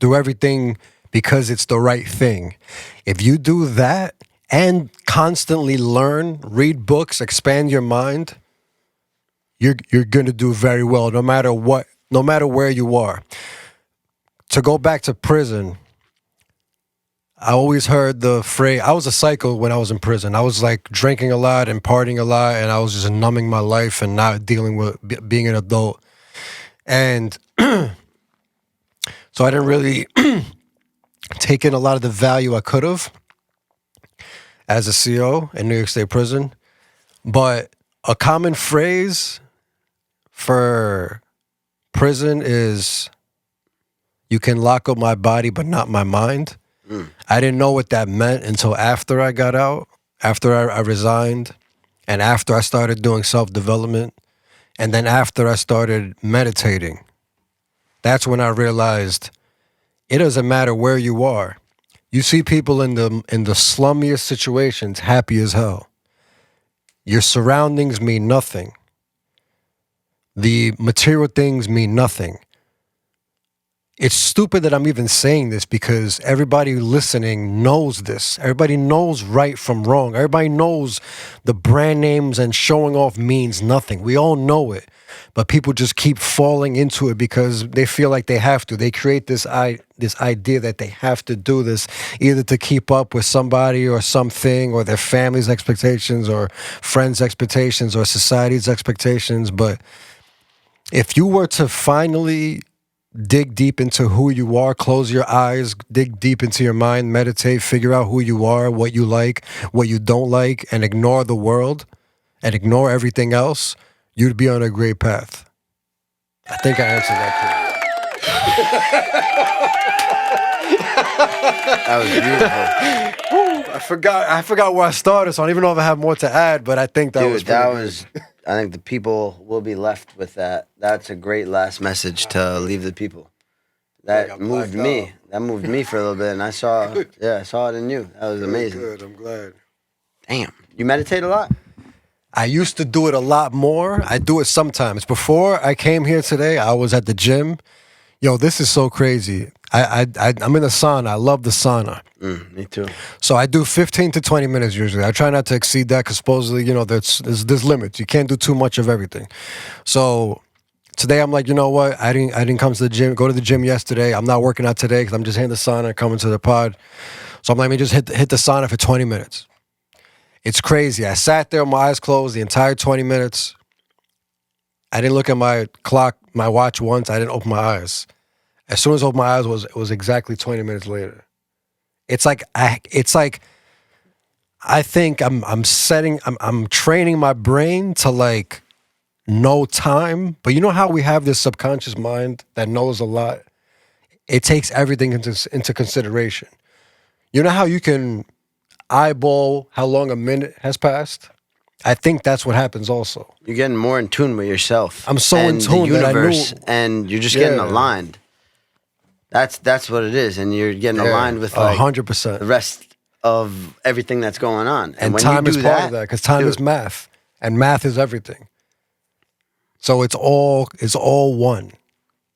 Do everything because it's the right thing. If you do that and constantly learn, read books, expand your mind, you're going to do very well no matter what, no matter where you are. To go back to prison, I always heard the phrase, I was a psycho when I was in prison. I was like drinking a lot and partying a lot, and I was just numbing my life and not dealing with being an adult. And so I didn't really take in a lot of the value I could have as a CO in New York State Prison. But a common phrase for prison is, you can lock up my body, but not my mind. I didn't know what that meant until after I got out, after I resigned, and after I started doing self-development, and then after I started meditating. That's when I realized it doesn't matter where you are. You see people in the slummiest situations happy as hell. Your surroundings mean nothing. The material things mean nothing. It's stupid that I'm even saying this because everybody listening knows this. Everybody knows right from wrong. Everybody knows the brand names and showing off means nothing. We all know it. But people just keep falling into it because they feel like they have to. They create this idea that they have to do this either to keep up with somebody or something or their family's expectations or friends' expectations or society's expectations. But if you were to finally dig deep into who you are, close your eyes, dig deep into your mind, meditate, figure out who you are, what you like, what you don't like, and ignore the world and ignore everything else, you'd be on a great path. I think I answered that That was beautiful. I forgot where I started, so I don't even know if I have more to add, but I think that was Dude, that pretty good. was, I think the people will be left with that. That's a great last message to leave the people. That got moved blacked me. out. That moved me for a little bit, and I saw it in you. That was amazing. Good, I'm glad. Damn. You meditate a lot? I used to do it a lot more. I do it sometimes. Before I came here today, I was at the gym. Yo, this is so crazy. I'm in the sauna. I love the sauna. Me too. So I do 15 to 20 minutes usually. I try not to exceed that because supposedly, there's limits. You can't do too much of everything. So today I'm like, you know what? I didn't come to the gym, go to the gym yesterday. I'm not working out today because I'm just hitting the sauna, coming to the pod. So I'm like, let me just hit the sauna for 20 minutes. It's crazy. I sat there with my eyes closed the entire 20 minutes. I didn't look at my clock, my watch once. I didn't open my eyes. As soon as I opened my eyes, it was exactly 20 minutes later. It's like I think I'm training my brain to like know time. But you know how we have this subconscious mind that knows a lot? It takes everything into consideration. You know how you can eyeball how long a minute has passed? I think that's what happens also. You're getting more in tune with yourself. I'm so in and tune the that I universe, knew- and you're just getting Yeah. aligned. That's what it is, and you're getting aligned with like 100%. the rest of everything that's going on. And when time you is do part of that because time dude, is math, and math is everything. So it's all one.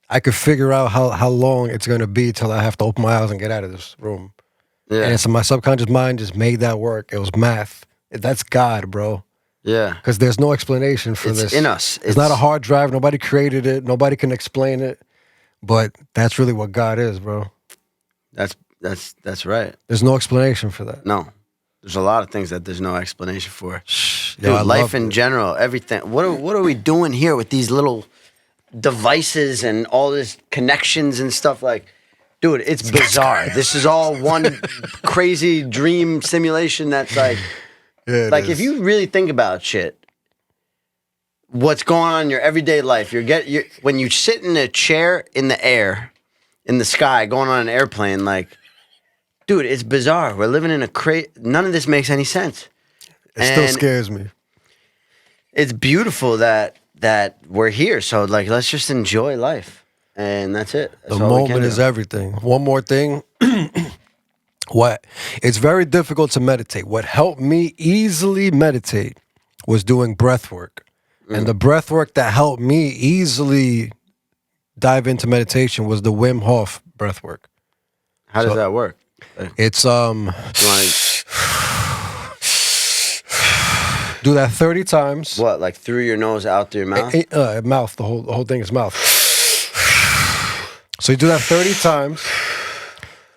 I could figure out how long it's gonna be till I have to open my eyes and get out of this room. Yeah. And so my subconscious mind just made that work. It was math. That's God, bro. Yeah. Because there's no explanation for It's this. in us. It's not a hard drive. Nobody created it. Nobody can explain it. But that's really what God is, bro. That's right. There's no explanation for that. No. There's a lot of things that there's no explanation for. Yo, I Dude, love life in it. general, everything. What are we doing here with these little devices and all this connections and stuff? Like, dude, it's bizarre. This is all one crazy dream simulation that's like, Yeah, it like is. if you really think about shit, what's going on in your everyday life, when you sit in a chair in the air, in the sky, going on an airplane, like, dude, it's bizarre. We're living in none of this makes any sense. It still scares me. It's beautiful that we're here. So like, let's just enjoy life, and that's it. That's The all we can moment do. is everything. One more thing. It's very difficult to meditate. What helped me easily meditate was doing breath work. And the breath work that helped me easily dive into meditation was the Wim Hof breath work. How does that work? Like, It's you wanna- do that 30 times. what, like through your nose, out through your mouth? Mouth. The whole thing is mouth. So you do that 30 times.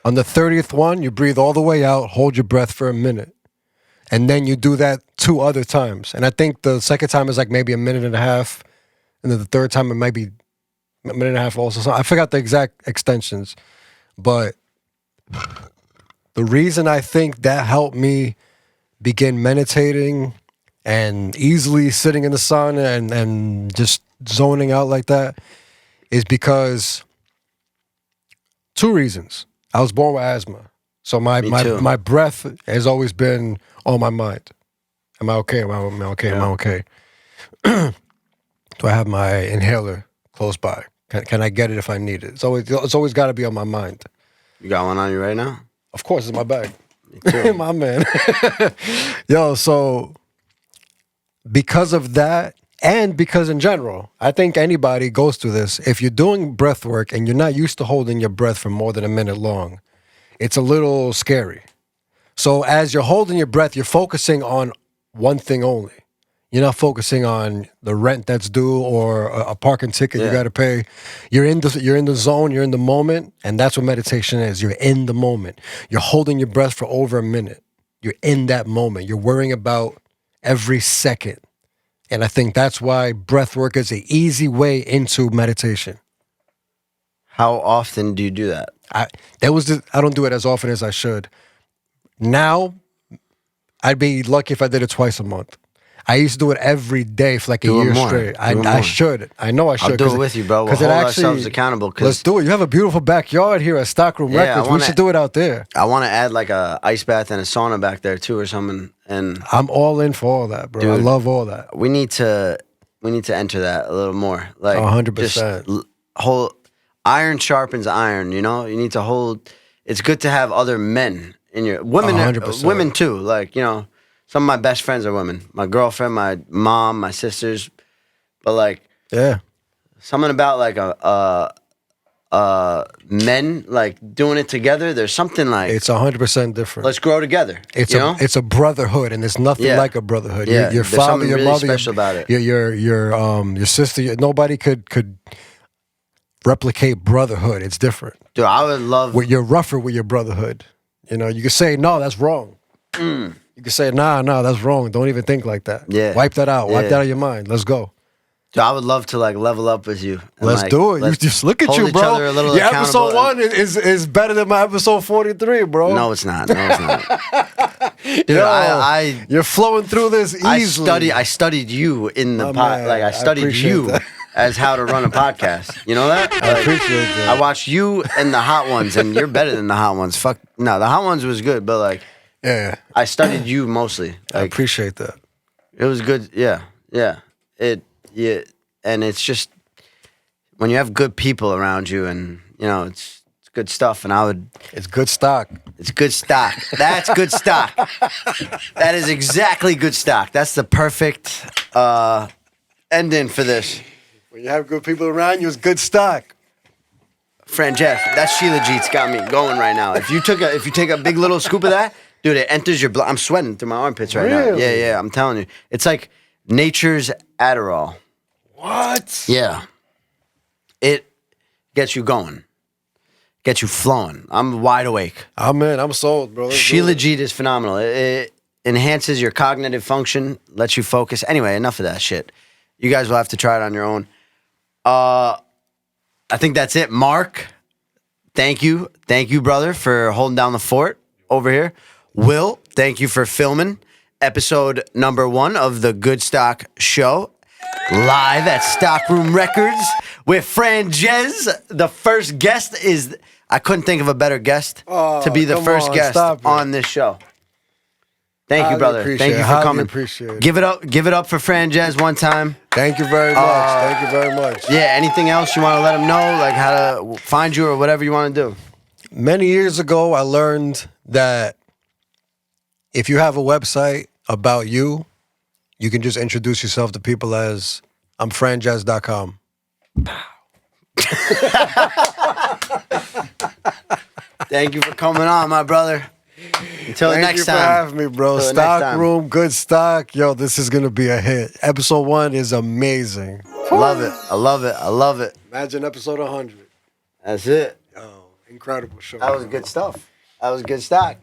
On the 30th one, you breathe all the way out, hold your breath for a minute. And then you do that 2 other times. And I think the second time is like maybe a minute and a half. And then the third time it might be a minute and a half also. So I forgot the exact extensions. But the reason I think that helped me begin meditating and easily sitting in the sun and just zoning out like that is because 2 reasons. I was born with asthma. So my too. my breath has always been on my mind. Am I okay? Am I okay? Am I okay? Do I have my inhaler close by? Can I get it if I need it? It's always got to be on my mind. You got one on you right now? Of course, it's my bag. Me too. My man. Yo, so because of that, and because in general, I think anybody goes through this. If you're doing breath work and you're not used to holding your breath for more than a minute long, it's a little scary. So as you're holding your breath, you're focusing on one thing only. You're not focusing on the rent that's due or a parking ticket you got to pay. You're in the zone. You're in the moment, and that's what meditation is. You're in the moment. You're holding your breath for over a minute. You're in that moment. You're worrying about every second, and I think that's why breath work is an easy way into meditation. How often do you do that? I don't do it as often as I should. Now, I'd be lucky if I did it twice a month. I used to do it every day for like a Do it year more. straight. Do it more. I should. I know I should. I'll do it with you, bro. We'll hold ourselves accountable. Let's do it. You have a beautiful backyard here at Stockroom Yeah, Records. We should do it out there. I want to add like a ice bath and a sauna back there too, or something. And I'm all in for all that, bro. I Dude. love all that. we need to enter that a little more. Like 100%. just hold. Iron sharpens iron. You know, you need to hold. It's good to have other men in your 100%. women too. Like, you know, some of my best friends are women. My girlfriend, my mom, my sisters. But like Yeah. something about like men like doing it together. There's something like It's 100% different. let's grow together. It's you know? it's a brotherhood, and there's nothing Yeah. like a brotherhood. Yeah, Your there's father, something your really mother, special about it. your sister. Nobody could replicate brotherhood. It's different. Dude, I would love. You're rougher with your brotherhood. You know, you can say no, that's wrong. You can say nah, that's wrong. Don't even think like that. Yeah. Wipe that out. Wipe Yeah. that out of your mind. Let's go. Dude, I would love to like level up with you. and, Let's like, do it. You let's just look at hold you, each bro. other a little Your accountable episode and- 1 is better than my episode 43, bro. No, it's not. No, it's not. Dude, Yo, I you're flowing through this easily. I studied you in the Oh, pod. man, Like I I studied appreciate you that. as how to run a podcast. You know that? I appreciate that. I watched you and the Hot Ones, and you're better than the Hot Ones. Fuck no, the Hot Ones was good, but like Yeah, I studied you mostly. I Like appreciate that. it was good. Yeah. And it's just when you have good people around you, and you know it's good stuff. And It's good stock. it's good stock. That's good stock. That is exactly good stock. That's the perfect ending for this. When you have good people around you, it's good stock. Franjez, that Shilajit's got me going right now. If you take a big little scoop of that, dude, it enters your blood. I'm sweating through my armpits right now. Really? Yeah, I'm telling you. It's like nature's Adderall. What? Yeah. It gets you going. Gets you flowing. I'm wide awake. I'm in. I'm sold, bro. Let's do it. Shilajit is phenomenal. It enhances your cognitive function, lets you focus. Anyway, enough of that shit. You guys will have to try it on your own. I think that's it. Mark, thank you. Thank you, brother, for holding down the fort over here. Will, thank you for filming episode number 1 of the Goodstock Show. Live at Stockroom Records with Franjez. The first guest is... I couldn't think of a better guest to be the come first on, guest stop it. on this show. Thank you, Highly brother. appreciate Thank you it. for Highly coming. appreciate it. Give it up for Franjez one time. Thank you very much. Thank you very much. Yeah, anything else you want to let them know, like how to find you or whatever you want to do? Many years ago, I learned that if you have a website about you, you can just introduce yourself to people as I'm Franjez.com. Thank you for coming on, my brother. Until Thank next you time. for having me, bro. Till the next time. Stockroom, good stock. Yo, this is going to be a hit. Episode 1 is amazing. Love it. I love it. I love it. Imagine episode 100. That's it. Yo, incredible show. That was good stuff. That was good stock.